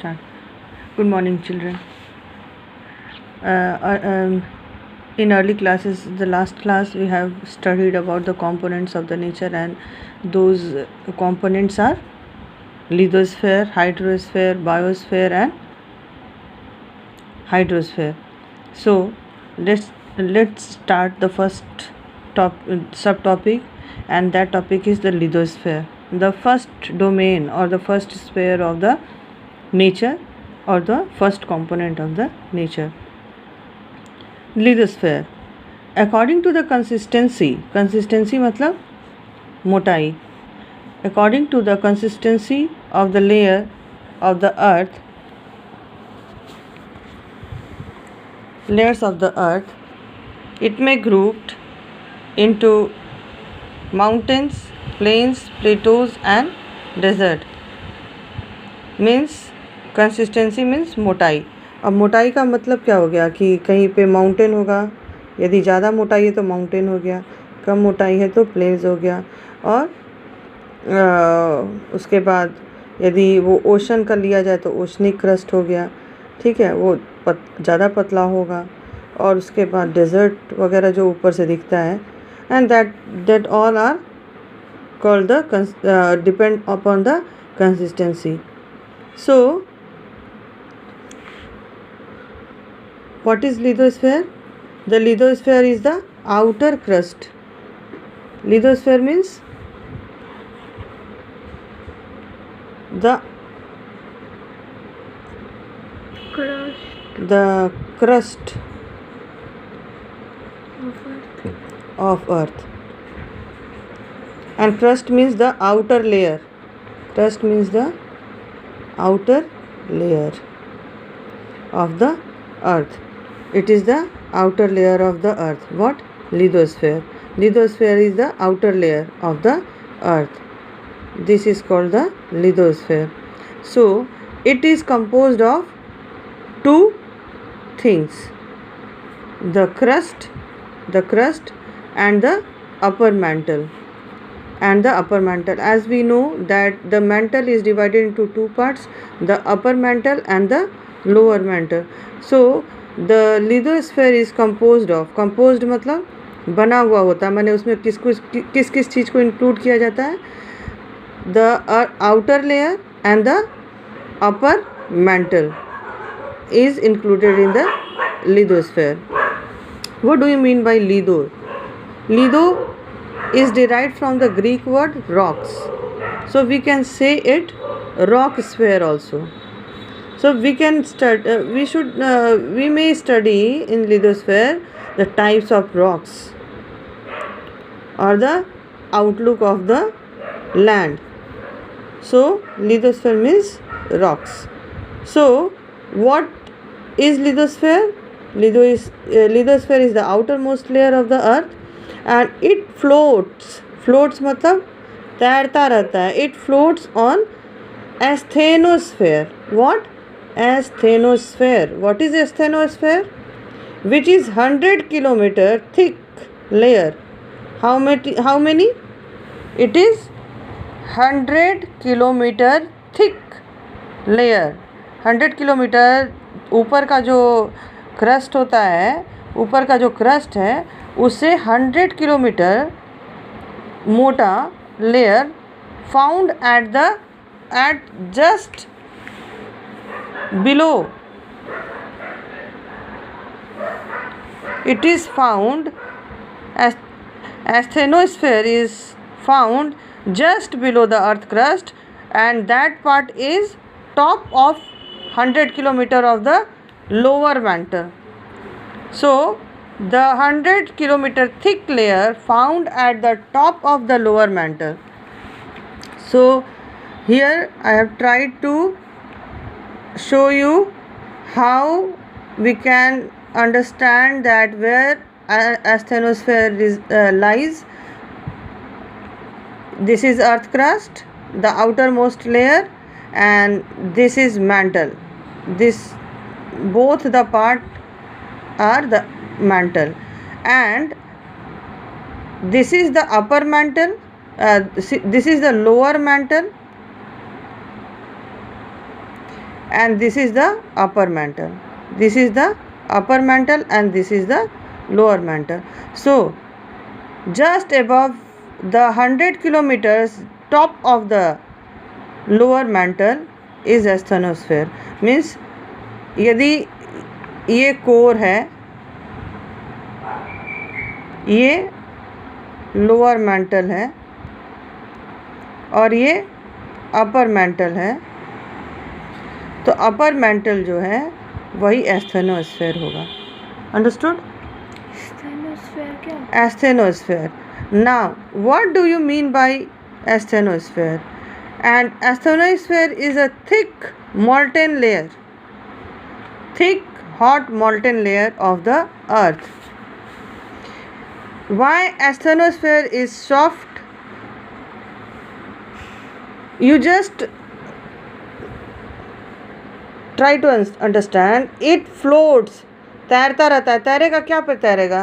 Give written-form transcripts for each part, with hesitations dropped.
Start. Good morning, children. In early classes, the last class, we have studied about the components of the nature, and those components are lithosphere, hydrosphere, biosphere, and hydrosphere. So let's start the first subtopic, and that topic is the lithosphere, the first domain or the first sphere of the nature, or the first component of the nature. Lithosphere, according to the consistency मतलब मोटाई, according to the consistency of the layer of the earth, layers of the earth, it may grouped into mountains, plains, plateaus and desert. Means consistency means मोटाई. अब मोटाई का मतलब क्या हो गया कि कहीं पे माउंटेन होगा, यदि ज़्यादा मोटाई है तो माउंटेन हो गया, कम मोटाई है तो प्लेन्स हो गया, और उसके बाद यदि वो ओशन का लिया जाए तो ओशनिक क्रस्ट हो गया, ठीक है, वो ज़्यादा पतला होगा. और उसके बाद डेजर्ट वगैरह जो ऊपर से दिखता है, and that all are called the depend upon the consistency. So, what is lithosphere? The lithosphere is the outer crust. Lithosphere means the crust of earth. And crust means the outer layer. Crust means the outer layer of the earth. It is the outer layer of the earth. What? Lithosphere. Lithosphere is the outer layer of the earth. This is called the lithosphere. So it is composed of two things: the crust and the upper mantle. And the upper mantle, as we know that the mantle is divided into two parts, the upper mantle and the lower mantle. So the lithosphere is composed मतलब बना हुआ होता है, माने उसमें किस चीज़ को include किया जाता है? the outer layer and the upper mantle is included in the lithosphere. What do you mean by litho? Litho is derived from the Greek word rocks, so we can say it rock sphere also. So we can we may study in lithosphere the types of rocks or the outlook of the land. So lithosphere means rocks. So what is lithosphere? Lithosphere is the outermost layer of the earth, and it floats मतलब तैरता रहता है. It floats on asthenosphere. What? Asthenosphere. What is asthenosphere? Which is 100 kilometer thick layer. How many? It is 100 kilometer thick layer. 100 kilometre ऊपर का जो crust होता है, ऊपर का जो क्रस्ट है, उससे 100 किलोमीटर मोटा layer found at just below. It is found as asthenosphere is found just below the earth crust, and that part is top of 100 kilometer of the lower mantle. So the 100 kilometer thick layer found at the top of the lower mantle. So here I have tried to show you how we can understand that where asthenosphere lies. This is earth crust, the outermost layer, and this is mantle. Both the part are the mantle, and this is the upper mantle, this is the lower mantle, and this is the upper mantle. This is the upper mantle and this is the lower mantle. So just above the 100 kilometers top of the lower mantle is asthenosphere. Means यदि ये core है, ये lower mental है और ये upper mantle है, तो upper mantle जो है वही एस्थेनोस्फेयर होगा. अंडरस्टूड? एस्थेनोस्फेयर क्या? Asthenosphere. Now what do you mean by asthenosphere? And asthenosphere is a thick molten layer, thick hot molten layer of the earth. Why asthenosphere is soft? You just try to understand. It floats, तैरता रहता है. तैरेगा क्या पे तैरेगा?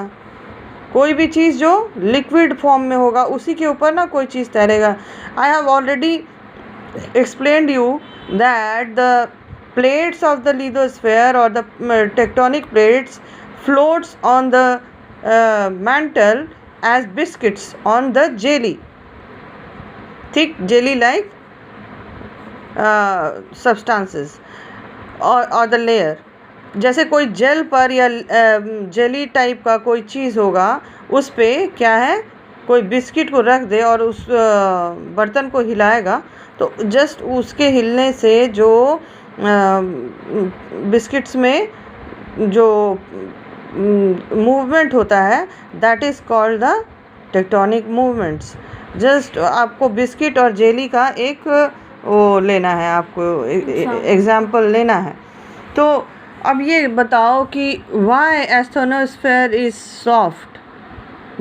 कोई भी चीज़ जो liquid form में होगा उसी के ऊपर ना कोई चीज़ तैरेगा. I have already explained you that the plates of the lithosphere or the tectonic plates floats on the mantle as biscuits on the jelly, thick jelly like substances or the layer. जैसे कोई jail पर या jelly type का कोई चीज़ होगा उस पे क्या है, कोई बिस्किट को रख दे और उस बर्तन को हिलाएगा तो जस्ट उसके हिलने से जो बिस्किट्स में जो मूवमेंट होता है that is called the tectonic movements. Just आपको बिस्किट और जेली का एक वो लेना है, आपको एग्जाम्पल लेना है. तो अब ये बताओ कि why asthenosphere is soft?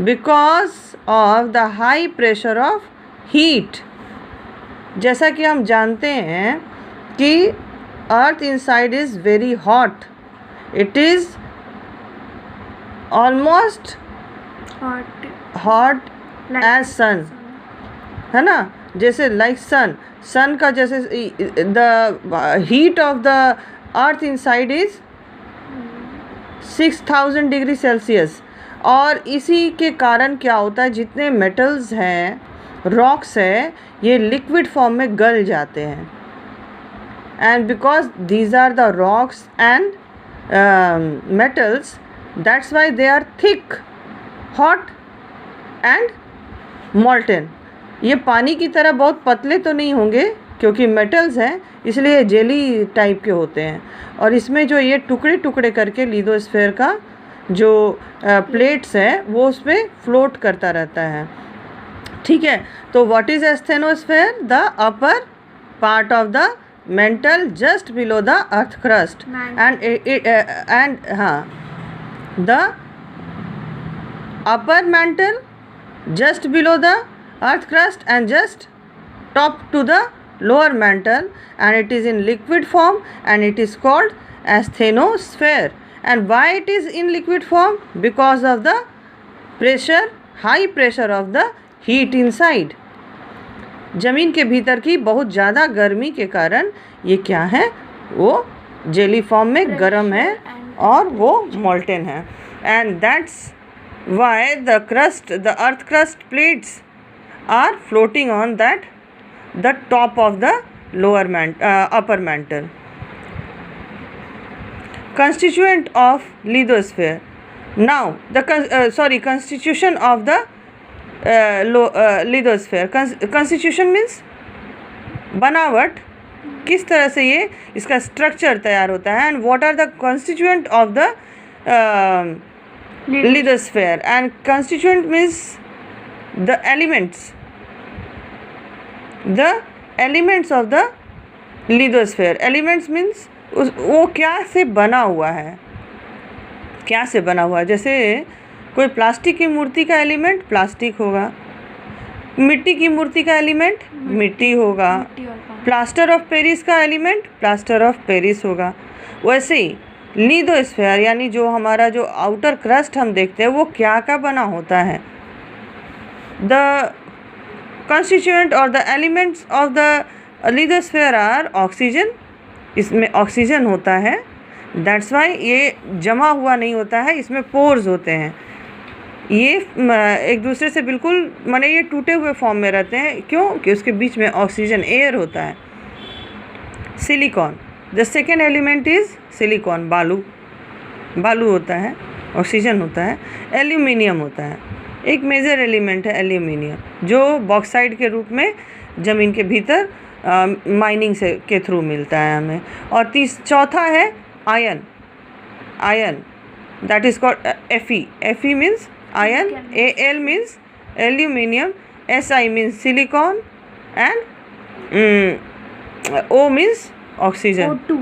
Because of the high pressure of heat. जैसा कि हम जानते हैं कि earth inside is very hot. It is almost hot as sun, है ना. जैसे लाइक सन का जैसे the heat of the earth inside is 6000 degree Celsius. और इसी के कारण क्या होता है, जितने मेटल्स हैं, रॉक्स है, ये लिक्विड फॉर्म में गल जाते हैं. And because these are the rocks and metals, that's why they are thick, hot and molten. ये पानी की तरह बहुत पतले तो नहीं होंगे क्योंकि मेटल्स हैं, इसलिए जेली टाइप के होते हैं. और इसमें जो ये टुकड़े टुकड़े करके लिथोस्फेयर का जो प्लेट्स है वो उस पर फ्लोट करता रहता है. ठीक है. तो what is asthenosphere? The upper part of the mantle just below the earth crust and हाँ, the upper mantle just below the earth crust and just top to the lower mantle, and it is in liquid form and it is called asthenosphere. And why it is in liquid form? Because of the pressure, high pressure of the heat inside. ज़मीन के भीतर की बहुत ज़्यादा गर्मी के कारण ये क्या है, वो जेली फॉर्म में गर्म है और वो मोल्टन है. And that's why the crust, the earth crust plates are floating on the top of the upper mantle. Constituent of lithosphere. Now the constitution of the lithosphere. Constitution means बनावट, किस तरह से ये इसका स्ट्रक्चर तैयार होता है. And what are the constituent of the lithosphere. And constituent means the elements of the lithosphere. Elements means वो क्या से बना हुआ है, क्या से बना हुआ है. जैसे कोई प्लास्टिक की मूर्ति का एलिमेंट प्लास्टिक होगा, मिट्टी की मूर्ति का एलिमेंट मिट्टी होगा, प्लास्टर ऑफ पेरिस का एलिमेंट प्लास्टर ऑफ पेरिस होगा. वैसे ही लिथोस्फेयर यानी जो हमारा जो आउटर क्रस्ट हम देखते हैं वो क्या का बना होता है. द कंस्टिट्यूएंट और the elements of the lithosphere are oxygen, इसमें ऑक्सीजन होता है, दैट्स वाई ये जमा हुआ नहीं होता है, इसमें पोर्स होते हैं। ये एक दूसरे से बिल्कुल माने ये टूटे हुए फॉर्म में रहते हैं। क्यों? कि उसके बीच में ऑक्सीजन एयर होता है। Silicon, the second element is silicon, बालू होता है, ऑक्सीजन होता है। एल्यूमिनियम होता है, एक मेजर एलिमेंट है एल्यूमिनियम, जो बॉक्साइड के रूप में ज़मीन के भीतर माइनिंग से के थ्रू मिलता है हमें। और चौथा है ion, that is called Fe means ion, Al means aluminium, Si means silicon and O means oxygen. O2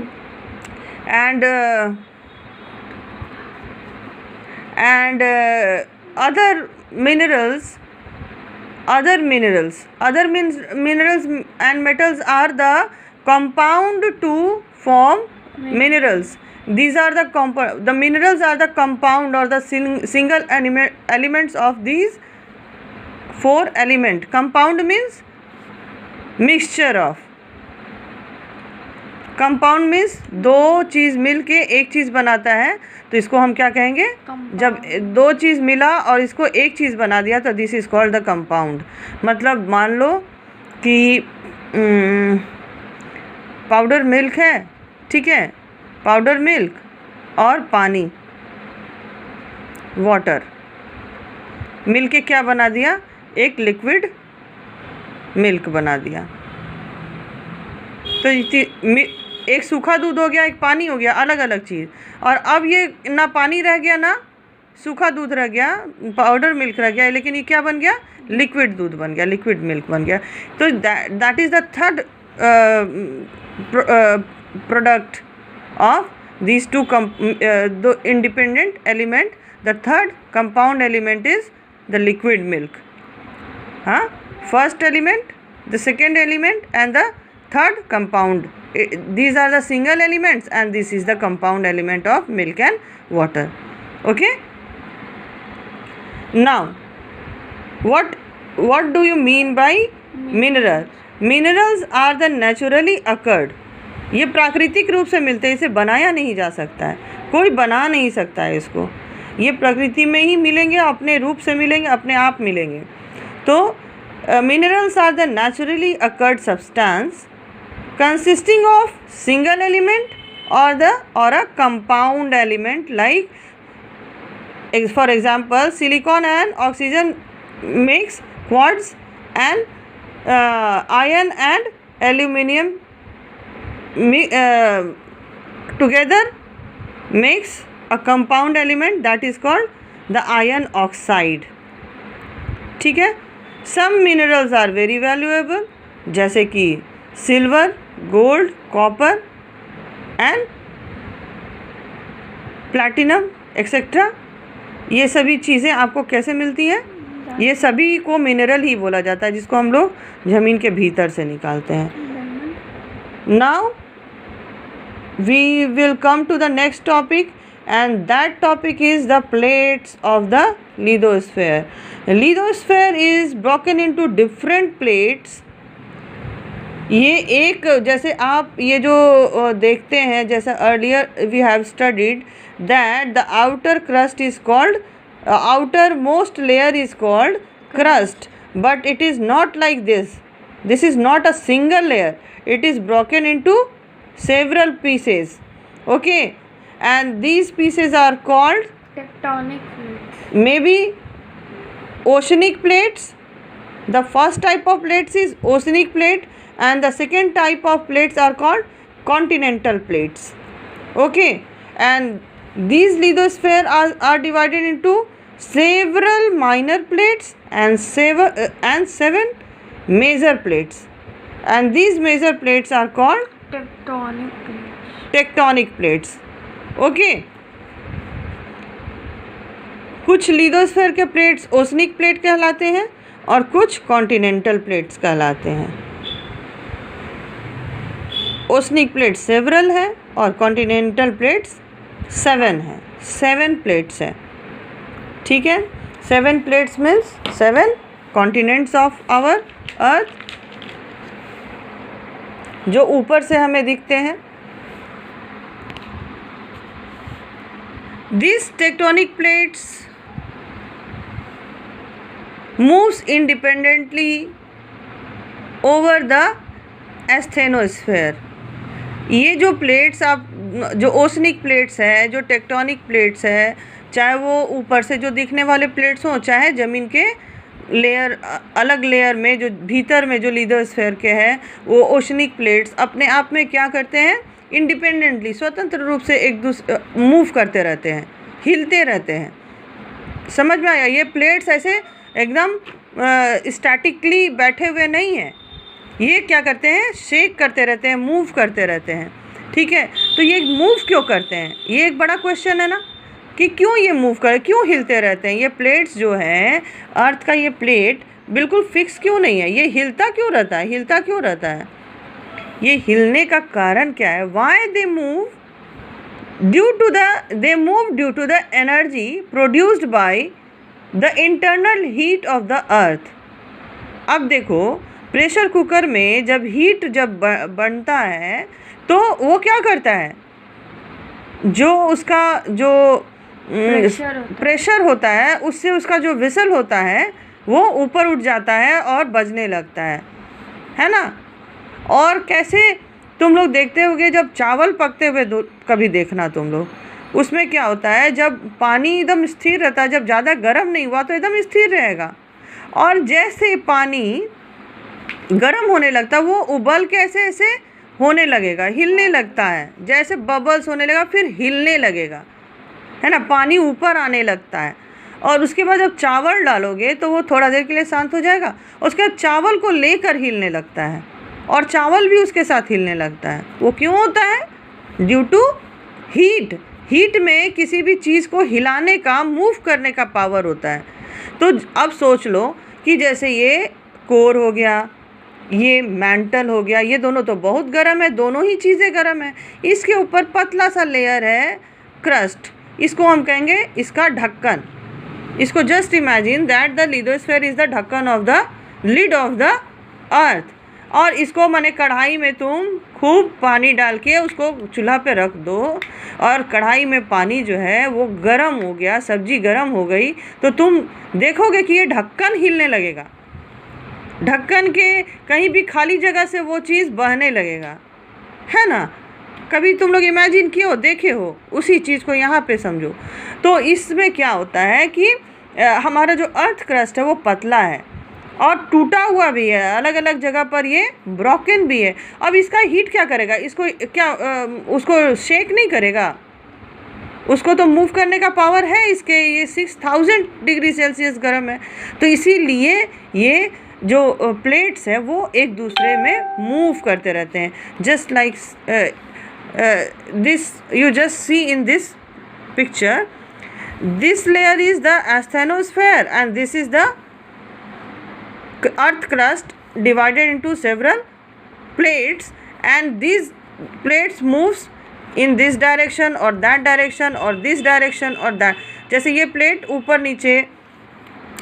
and other minerals and metals are the compound to form minerals. These are the minerals are the compound or the single elements of these four element. Compound means mixture of, compound means दो चीज़ मिल के एक चीज़ बनाता है, तो इसको हम क्या कहेंगे? जब दो चीज़ मिला और इसको एक चीज़ बना दिया तो this is called the compound. मतलब मान लो कि पाउडर मिल्क है, ठीक है, पाउडर मिल्क और पानी, वाटर मिल के क्या बना दिया? एक लिक्विड मिल्क बना दिया। तो एक सूखा दूध हो गया, एक पानी हो गया, अलग अलग चीज़। और अब ये ना पानी रह गया ना सूखा दूध रह गया, पाउडर मिल्क रह गया, लेकिन ये क्या बन गया? लिक्विड दूध बन गया, लिक्विड मिल्क बन गया। तो that is the third product of these two the independent element. The third compound element is the liquid milk. First element, the second element, and the third compound. These are the single elements, and this is the compound element of milk and water. Okay. Now, what do you mean by mineral? Minerals are the naturally occurred. ये प्राकृतिक रूप से मिलते हैं, इसे बनाया नहीं जा सकता है, कोई बना नहीं सकता है इसको। ये प्रकृति में ही मिलेंगे, अपने रूप से मिलेंगे, अपने आप मिलेंगे। तो minerals are the naturally occurred substance consisting of single element or a compound element, like for example silicon and oxygen makes quartz, and iron and aluminium together makes a compound element that is called the iron oxide. ठीक है। some minerals are very valuable, जैसे कि silver, gold, copper and platinum etcetera. ये सभी चीज़ें आपको कैसे मिलती हैं? ये सभी को मिनरल ही बोला जाता है, जिसको हम लोग ज़मीन के भीतर से निकालते हैं। Now we will come to the next topic, and that topic is the plates of the lithosphere. Lithosphere is broken into different plates. ये एक, जैसे आप ये जो देखते हैं, जैसे earlier we have studied that the outer crust is called, outermost layer is called crust, but it is not like this. This is not a single layer, it is broken into several pieces. Okay, and these pieces are called tectonic plates. maybe oceanic plates. The first type of plates is oceanic plate, and the second type of plates are called continental plates. Okay, and these lithosphere are divided into several minor plates and seven major plates, and these major plates are called tectonic plates. Okay, कुछ lithosphere के plates oceanic plate कहलाते हैं और कुछ continental plates कहलाते हैं। Oceanic plate several है और कॉन्टिनेंटल प्लेट्स 7 हैं। 7 प्लेट्स हैं, ठीक है। 7 plates means 7 continents of our earth, जो ऊपर से हमें दिखते हैं। These tectonic plates moves independently over the asthenosphere. ये जो प्लेट्स आप जो ओसनिक प्लेट्स है, जो टेक्टोनिक प्लेट्स है, चाहे वो ऊपर से जो दिखने वाले प्लेट्स हों, चाहे ज़मीन के लेयर अलग लेयर में जो भीतर में जो लिथोस्फीयर के हैं वो ओशनिक प्लेट्स अपने आप में क्या करते हैं, इंडिपेंडेंटली स्वतंत्र रूप से एक दूसरे मूव करते रहते हैं, हिलते रहते हैं। समझ में आया? ये प्लेट्स ऐसे एकदम स्टैटिकली बैठे हुए नहीं हैं, ये क्या करते हैं, शेक करते रहते हैं, मूव करते रहते हैं। ठीक है, तो ये मूव क्यों करते हैं, ये एक बड़ा क्वेश्चन है ना, कि क्यों ये मूव कर, क्यों हिलते रहते हैं। ये प्लेट्स जो हैं, अर्थ का ये प्लेट बिल्कुल फिक्स क्यों नहीं है, ये हिलता क्यों रहता है, हिलता क्यों रहता है। ये हिलने का कारण क्या है, why they move due to the energy produced by the internal heat of the earth. अब देखो, प्रेशर कुकर में जब हीट जब बनता है तो वो क्या करता है, जो उसका जो प्रेशर होता है उससे उसका जो विसल होता है वो ऊपर उठ जाता है और बजने लगता है ना। और कैसे तुम लोग देखते होगे जब चावल पकते हुए कभी देखना तुम लोग, उसमें क्या होता है, जब पानी एकदम स्थिर रहता है, जब ज़्यादा गर्म नहीं हुआ तो एकदम स्थिर रहेगा, और जैसे पानी गर्म होने लगता है वो उबल के ऐसे ऐसे होने लगेगा, हिलने लगता है, जैसे बबल्स होने लगेगा, फिर हिलने लगेगा, है ना, पानी ऊपर आने लगता है। और उसके बाद जब चावल डालोगे तो वो थोड़ा देर के लिए शांत हो जाएगा, उसके बाद चावल को लेकर हिलने लगता है और चावल भी उसके साथ हिलने लगता है। वो क्यों होता है, ड्यू टू हीट। हीट में किसी भी चीज़ को हिलाने का, मूव करने का पावर होता है। तो अब सोच लो कि जैसे ये कोर हो गया, ये मैंटल हो गया, ये दोनों तो बहुत गर्म है, दोनों ही चीज़ें गर्म है। इसके ऊपर पतला सा लेयर है क्रस्ट, इसको हम कहेंगे इसका ढक्कन। इसको just imagine that the lithosphere is the ढक्कन of the lid of the earth. और इसको माने कढ़ाई में तुम खूब पानी डाल के उसको चूल्हा पे रख दो, और कढ़ाई में पानी जो है वो गर्म हो गया, सब्जी गर्म हो गई, तो तुम देखोगे कि ये ढक्कन हिलने लगेगा, ढक्कन के कहीं भी खाली जगह से वो चीज़ बहने लगेगा, है ना। कभी तुम लोग इमेजिन किए हो, देखे हो, उसी चीज़ को यहाँ पे समझो। तो इसमें क्या होता है कि हमारा जो अर्थ क्रस्ट है वो पतला है और टूटा हुआ भी है, अलग अलग जगह पर ये ब्रोकन भी है। अब इसका हीट क्या करेगा, इसको क्या उसको शेक नहीं करेगा, उसको तो मूव करने का पावर है इसके, ये 6000 डिग्री सेल्सियस गर्म है। तो इसीलिए ये जो प्लेट्स है वो एक दूसरे में मूव करते रहते हैं, just like this you just see in this picture. This layer is the asthenosphere and this is the earth crust divided into several plates, and these plates moves in this direction or that direction or this direction or that. जैसे ये plate ऊपर नीचे,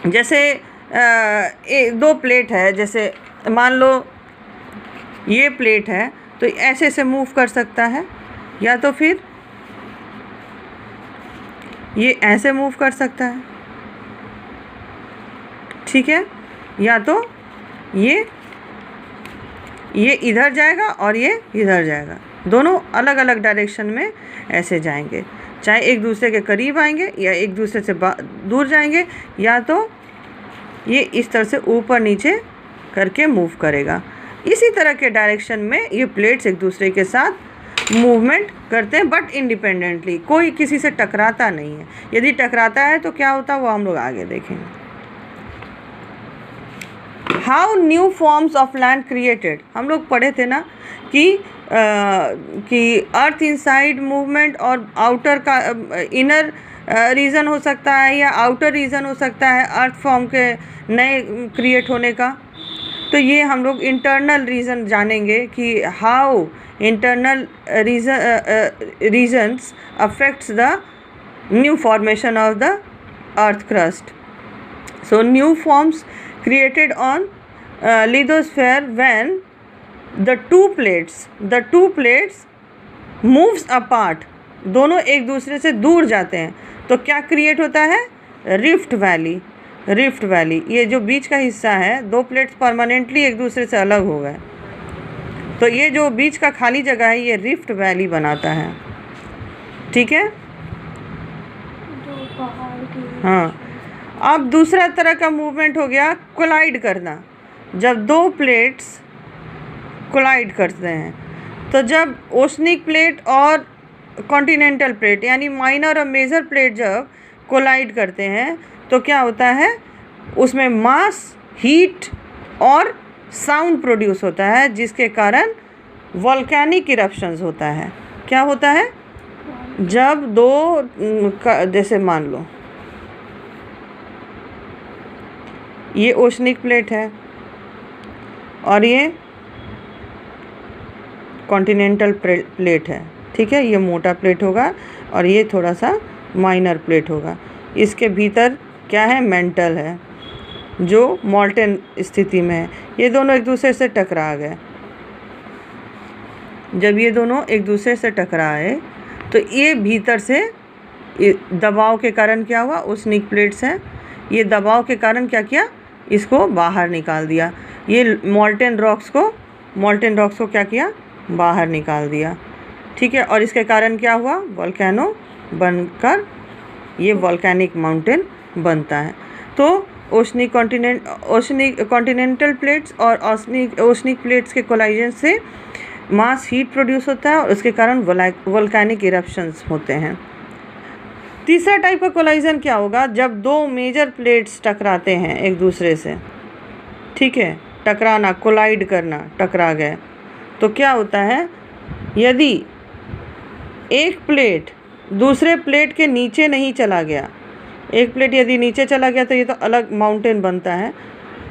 जैसे दो plate है, जैसे मान लो ये प्लेट है तो ऐसे से मूव कर सकता है, या तो फिर ये ऐसे मूव कर सकता है, ठीक है, या तो ये इधर जाएगा और ये इधर जाएगा, दोनों अलग अलग डायरेक्शन में ऐसे जाएंगे, चाहे एक दूसरे के करीब आएंगे या एक दूसरे से दूर जाएंगे, या तो ये इस तरह से ऊपर नीचे करके मूव करेगा। इसी तरह के डायरेक्शन में ये प्लेट्स एक दूसरे के साथ मूवमेंट करते हैं, बट इंडिपेंडेंटली, कोई किसी से टकराता नहीं है। यदि टकराता है तो क्या होता है वो हम लोग आगे देखेंगे। How new forms of land created, हम लोग पढ़े थे ना कि अर्थ इनसाइड मूवमेंट और आउटर का इनर रीज़न हो सकता है या आउटर रीज़न हो सकता है अर्थ फॉर्म के नए क्रिएट होने का। तो ये हम लोग इंटरनल रीज़न जानेंगे कि how internal reasons affects the new formation of the earth crust. So new forms created on lithosphere when the two plates moves apart दोनों एक दूसरे से दूर जाते हैं तो क्या क्रिएट होता है? Rift valley. रिफ्ट वैली, ये जो बीच का हिस्सा है, दो प्लेट्स परमानेंटली एक दूसरे से अलग हो गए तो ये जो बीच का खाली जगह है ये रिफ्ट वैली बनाता है। ठीक है, जो पहाड़ की हाँ। अब दूसरा तरह का मूवमेंट हो गया कोलाइड करना। जब दो प्लेट्स कोलाइड करते हैं तो जब ओशनिक प्लेट और कॉन्टिनेंटल प्लेट यानी माइनर और मेजर प्लेट जब कोलाइड करते हैं तो क्या होता है? उसमें मास, हीट और साउंड प्रोड्यूस होता है जिसके कारण वोल्केनिक इरप्शंस होता है। क्या होता है? जब दो जैसे मान लो ये ओशनिक प्लेट है और ये कॉन्टिनेंटल प्लेट है। ठीक है, ये मोटा प्लेट होगा और ये थोड़ा सा माइनर प्लेट होगा। इसके भीतर क्या है? मेंटल है जो मॉल्टेन स्थिति में है। ये दोनों एक दूसरे से टकरा गए। जब ये दोनों एक दूसरे से टकराए तो ये भीतर से दबाव के कारण क्या हुआ? ओशनिक प्लेट्स हैं, ये दबाव के कारण क्या किया? इसको बाहर निकाल दिया। ये मॉल्टेन रॉक्स को क्या किया? बाहर निकाल दिया। ठीक है, और इसके कारण क्या हुआ? वोल्केनो बनकर ये वोल्केनिक माउंटेन बनता है। तो ओशनिक कॉन्टिनेंटल प्लेट्स और ओशनिक प्लेट्स के कोलाइजन से मास हीट प्रोड्यूस होता है और उसके कारण वोल्केनिक इरप्शंस होते हैं। तीसरा टाइप का कोलाइजन क्या होगा? जब दो मेजर प्लेट्स टकराते हैं एक दूसरे से। ठीक है, टकराना, कोलाइड करना, टकरा गए तो क्या होता है? यदि एक प्लेट दूसरे प्लेट के नीचे नहीं चला गया, एक प्लेट यदि नीचे चला गया तो ये तो अलग माउंटेन बनता है।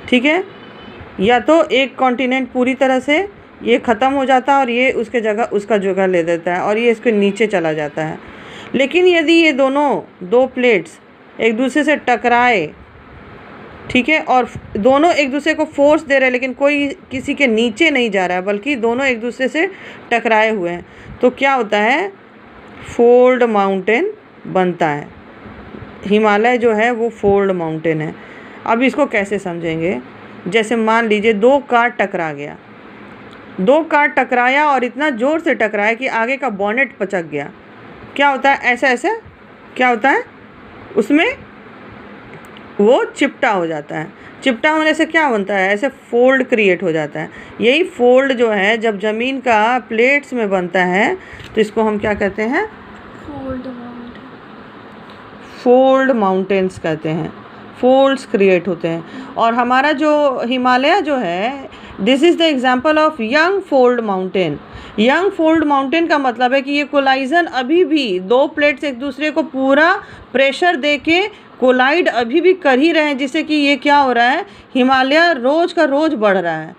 ठीक है, या तो एक कॉन्टिनेंट पूरी तरह से ये ख़त्म हो जाता है और ये उसका जगह ले देता है और ये इसके नीचे चला जाता है। लेकिन यदि ये दो प्लेट्स एक दूसरे से टकराए, ठीक है, और दोनों एक दूसरे को फोर्स दे रहे हैं लेकिन कोई किसी के नीचे नहीं जा रहा है बल्कि दोनों एक दूसरे से टकराए हुए हैं तो क्या होता है? फोल्ड माउंटेन बनता है। हिमालय जो है वो फोल्ड माउंटेन है। अब इसको कैसे समझेंगे? जैसे मान लीजिए दो कार टकराया और इतना ज़ोर से टकराया कि आगे का बॉनेट पचक गया। क्या होता है? ऐसे क्या होता है? उसमें वो चिपटा हो जाता है। चिपटा होने से क्या बनता है? ऐसे फोल्ड क्रिएट हो जाता है। यही फोल्ड जो है जब ज़मीन का प्लेट्स में बनता है तो इसको हम क्या कहते हैं? फोल्ड माउंटेन्स कहते हैं। फोल्ड्स क्रिएट होते हैं और हमारा जो हिमालय जो है, this is the example of young fold mountain. Young fold mountain का मतलब है कि ये कोलाइजन अभी भी दो प्लेट्स एक दूसरे को पूरा प्रेशर दे के कोलाइड अभी भी कर ही रहे हैं, जिससे कि ये क्या हो रहा है? हिमालय रोज़ का रोज़ बढ़ रहा है।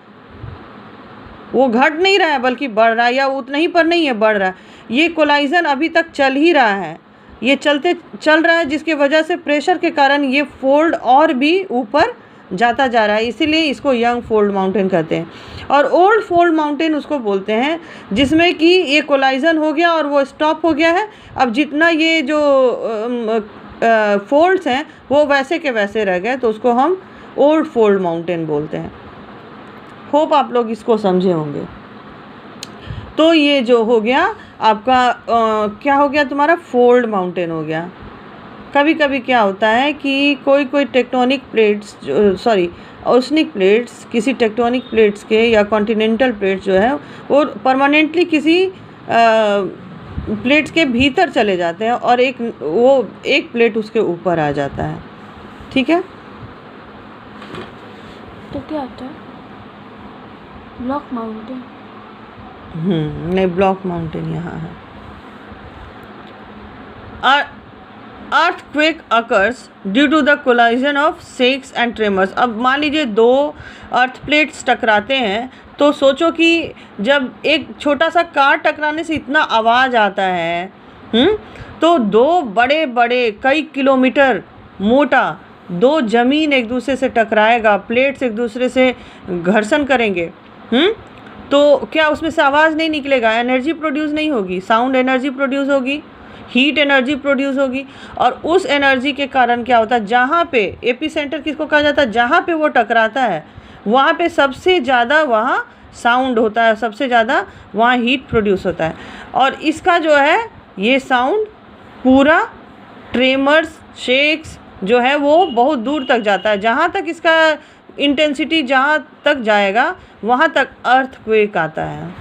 वो घट नहीं रहा है बल्कि बढ़ रहा है, या उतना ही पर नहीं है, बढ़ रहा है। ये कोलाइजन अभी तक चल ही रहा है, ये चल रहा है जिसकी वजह से प्रेशर के कारण ये फोल्ड और भी ऊपर जाता जा रहा है। इसीलिए इसको यंग फोल्ड माउंटेन कहते हैं। और ओल्ड फोल्ड माउंटेन उसको बोलते हैं जिसमें कि ये कोलाइजन हो गया और वो स्टॉप हो गया है। अब जितना ये जो फोल्ड्स हैं वो वैसे के वैसे रह गए तो उसको हम ओल्ड फोल्ड माउंटेन बोलते हैं। होप आप लोग इसको समझे होंगे। तो ये जो हो गया आपका क्या हो गया? तुम्हारा फोल्ड माउंटेन हो गया। कभी कभी क्या होता है कि कोई टेक्टोनिक प्लेट्स ओशनिक प्लेट्स किसी टेक्टोनिक प्लेट्स के या कॉन्टिनेंटल प्लेट्स जो है वो परमानेंटली किसी प्लेट्स के भीतर चले जाते हैं और एक प्लेट उसके ऊपर आ जाता है। ठीक है, तो क्या होता है? Block mountain. नहीं, ब्लॉक माउंटेन यहाँ है। Earthquake occurs due to the collision of shakes and tremors. अब मान लीजिए दो अर्थ प्लेट्स टकराते हैं तो सोचो कि जब एक छोटा सा कार टकराने से इतना आवाज़ आता है, तो दो बड़े बड़े कई किलोमीटर मोटा दो ज़मीन एक दूसरे से टकराएगा, प्लेट्स एक दूसरे से घर्षण करेंगे, तो क्या उसमें से आवाज़ नहीं निकलेगा? एनर्जी प्रोड्यूस नहीं होगी, साउंड एनर्जी प्रोड्यूस होगी। हीट एनर्जी प्रोड्यूस होगी, और उस एनर्जी के कारण क्या होता है, जहाँ पे एपिसेंटर किसको कहा जाता है, जहाँ पे वो टकराता है वहाँ पे सबसे ज़्यादा वहाँ साउंड होता है, सबसे ज़्यादा वहाँ हीट प्रोड्यूस होता है, और इसका जो है ये साउंड पूरा ट्रेमर्स, शेक्स जो है वो बहुत दूर तक जाता है, जहाँ तक इसका इंटेंसिटी जहाँ तक जाएगा वहाँ तक अर्थक्वेक आता है।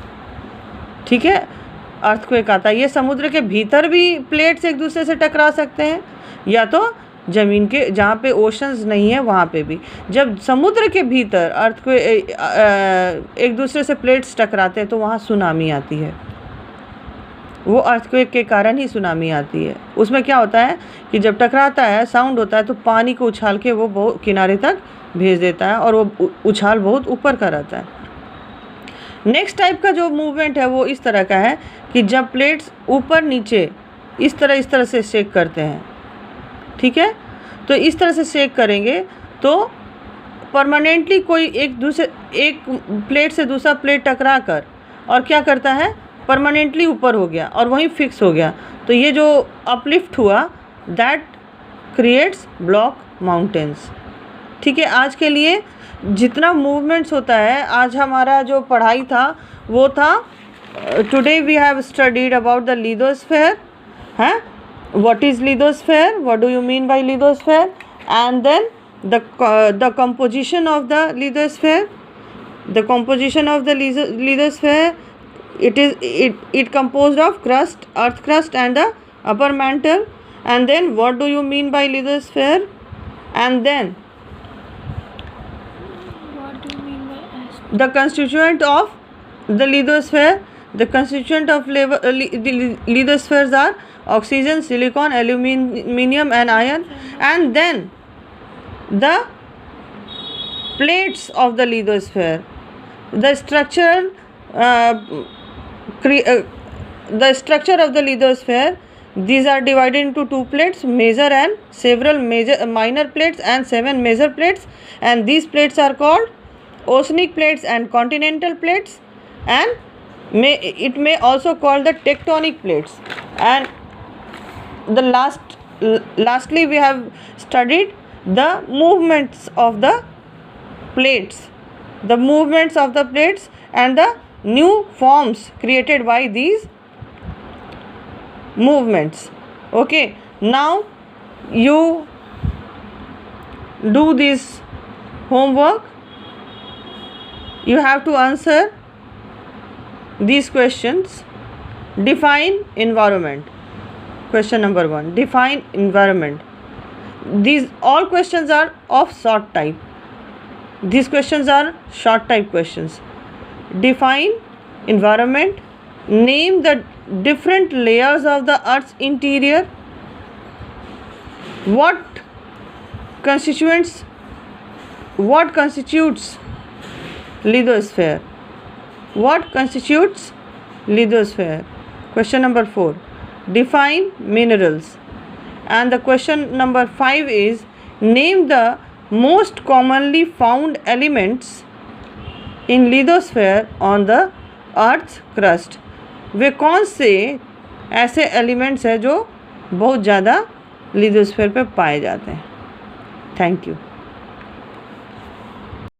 ठीक है, अर्थक्वेक आता है। ये समुद्र के भीतर भी प्लेट्स एक दूसरे से टकरा सकते हैं, या तो ज़मीन के जहाँ पे ओशंस नहीं है वहाँ पे भी। जब समुद्र के भीतर अर्थक्वेक एक दूसरे से प्लेट्स टकराते हैं तो वहाँ सुनामी आती है, वो अर्थक्वेक के कारण ही सुनामी आती है। उसमें क्या होता है कि जब टकराता है साउंड होता है तो पानी को उछाल के वो बहुत किनारे तक भेज देता है, और वो उछाल बहुत ऊपर का रहता है। नेक्स्ट टाइप का जो मूवमेंट है वो इस तरह का है कि जब प्लेट्स ऊपर नीचे इस तरह से शेक करते हैं, ठीक है, तो इस तरह से शेक करेंगे तो परमानेंटली कोई एक प्लेट से दूसरा प्लेट टकरा कर और क्या करता है, परमानेंटली ऊपर हो गया और वहीं फिक्स हो गया, तो ये जो अपलिफ्ट हुआ दैट क्रिएट्स ब्लॉक माउंटेन्स। ठीक है, आज के लिए जितना मूवमेंट्स होता है, आज हमारा जो पढ़ाई था वो था, today we have studied about the lithosphere, हैं, what is lithosphere, what do you mean by lithosphere, and then the composition of the lithosphere. The composition of the lithosphere, it composed of crust, earth crust and the upper mantle. And then what do you mean by lithosphere, and then What do you mean by asteroid? the constituent of the lithosphere. The constituent of lithospheres are oxygen, silicon, aluminium and iron. And then the plates of the lithosphere, the structure of the lithosphere, these are divided into two plates, major and several minor plates and 7 major plates, and these plates are called oceanic plates and continental plates, and it may also called the tectonic plates. And the lastly we have studied the movements of the plates, and the new forms created by these movements. Okay, now you do this homework. You have to answer these questions. Define environment. Question number 1, define environment. These all questions are of short type. These questions are short type questions. Define environment. Name the different layers of the Earth's interior. What constitutes lithosphere? What constitutes lithosphere? Question number 4, define minerals. And the question number 5 is, name the most commonly found elements in lithosphere on the Earth's crust. वे कौन से ऐसे elements हैं जो बहुत ज़्यादा lithosphere पे पाए जाते हैं। Thank you.